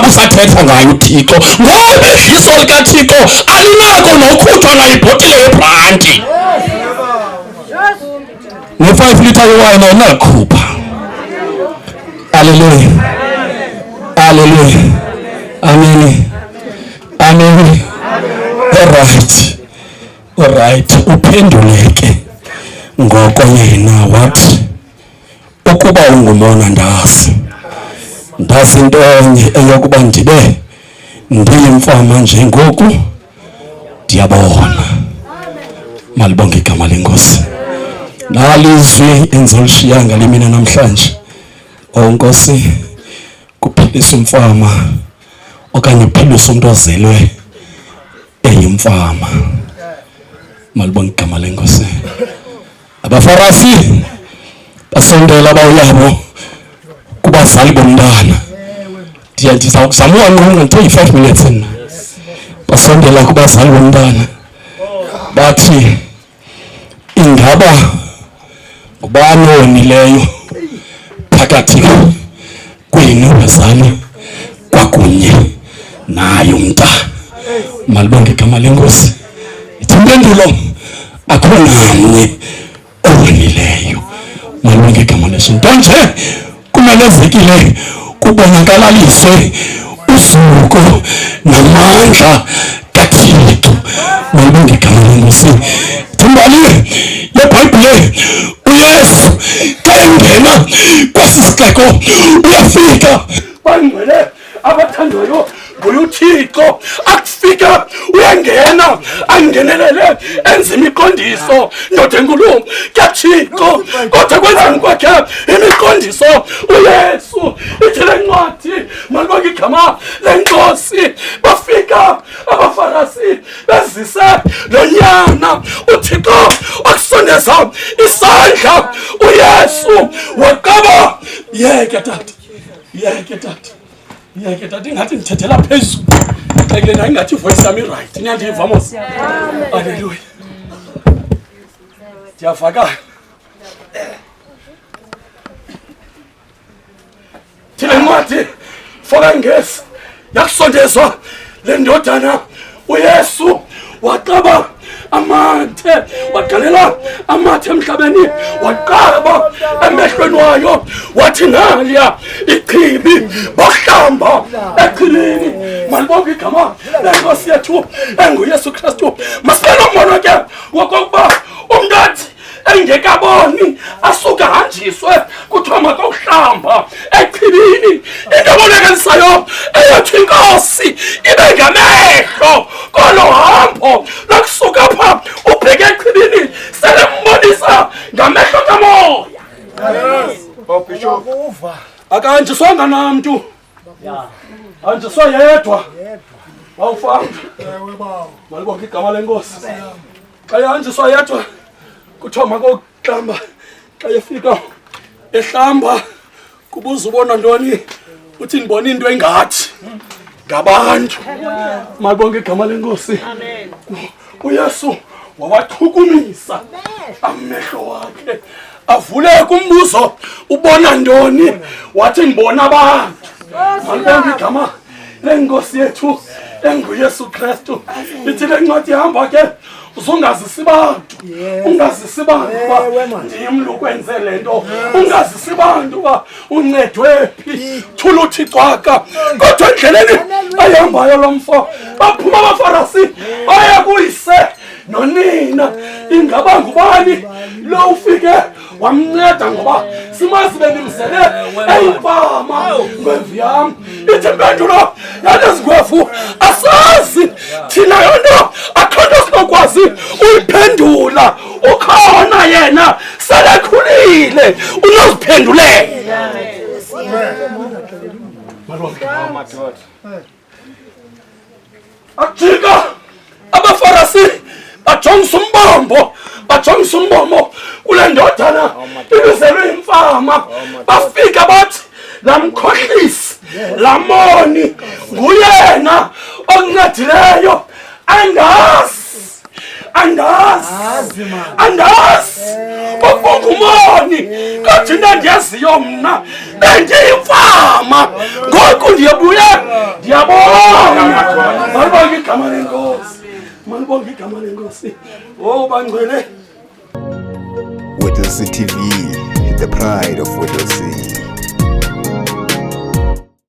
usathetha ngayo uThixo, ngoba iso likaThixo alinako nokhutshwa nayibhotile yebranti. Ne5 litre yewayini ayinakhupha. Haleluya, haleluya, amen, amen. Alright, uphenduleke ngoko yena wathi, ukuba ungumona ndazi into enye eyokuba ndibe ndiyimfama njengoku ndiyabona. Malibonge igama lenkosi. Nalizwi enzolishiya ngale mina namhlanje. Nkosi, kuphilisa umfama okanye kuphilisa umuntu ozelwe eyimfama. Malibonge igama lenkosi. Abafarisi basondela bawuyabo kubazali bomntana. Ndiza kuzama uwanqunqa nto 5 minutes na. Basondela kubazali bomntana bathi, ingaba ngubani owonileyo phakathi kwenu bazali kwakunye naye umntana? Malibonge igama lenkosi. Impendulo, akho namnye owonileyo. Malibonge igama lenkosi. Nto nje kumelezekile kubonakaliswe usuku namandla kaThixo. Malibonge igama lenkosi. Imbali yeBhayibhile, uYesu xa engena kwesi sixeko uyafika bangcwele abathandwayo nguye uThixo. Akufika uyangena angenelele enza imiqondiso ndoda enkulu kaThixo, kodwa kwenzani kwakhe imiqondiso uYesu. Ithi le ncwadi, malibonge igama lenkosi, bafika abaFarisi bezise lo nyana uThixo wakusondeza isandla uYesu waqaba. Yeke tata, yeke tata, yeke tata, ingathi ndithethela phezulu xekena, ingathi ivoice yami right. Niyandiva mos? Haleluya, ndiyavakala. Thile ncwadi foka ngesi yakusondezwa le ndodana uYesu waqaba amathe, waqalela amathe emhlabeni, waqaba emehlweni wayo, wathi naliya ichibi bohlamba echilini. Malibonge igama lenkosi yethu enguYesu Kristu. Masibele umbono ke wokokuba umntathi engekaboni asuka hanjiswe kuthiwa makohlamba echibini. Into ebonakalisayo eyathi inkosi ibe ngamehlo kolo hambo lokusuka pha ubheke echibini, sele mbonisa ngamehlo kamoya. Akahanjiswanga namntu, hanjiswa yedwa. Wawufanga malibonge igama lenkosi. Xa yahanjiswa yedwa kuthiwa makohlamba. Xa efika ehlamba kubuza ubona ntoni, uthi ndibona into engathi ngabantu. Malibonge igama lenkosi. uYesu wawachukumisa amehlo wakhe avule kumbuzo, ubona ntoni? Wathi ndibona abantu. Malibonge igama lenkosi yethu enguYesu Kristu. Ithi le ncwadi ihamba ke uzungazisi bantu, ungazisi bantu ba ndimlo kwenze lento, ungazisi bantu ba uncedwe phi, thula uthi cwaka. Kodwa endleleni ayihambayo lo mfo baphuma abaFarisi baya kuyise nonina. Ingaba ngubani lo ufike wamnceda ngoba simazi bendimzele eyimfama ngwevu yam? Ithi impendulo yalezi ngwevu asazi thina yonto, akho nto sinokwazi uyiphendula. Ukhona yena selekhulile unoziphendulela. Ajika abaFarisi bajongisa umbombo kule ndodana ibizelwe imfama. Bafika bathi lamkhohlisi, lamoni nguyena oncedileyo, angazi andazi ungumoni kathina ndiyaziyo mna bendiyimfama ngoku ndiyabuya ndiyabonga malibonga igama lenkosi bangcwele Whittlesea TV, the pride of Whittlesea.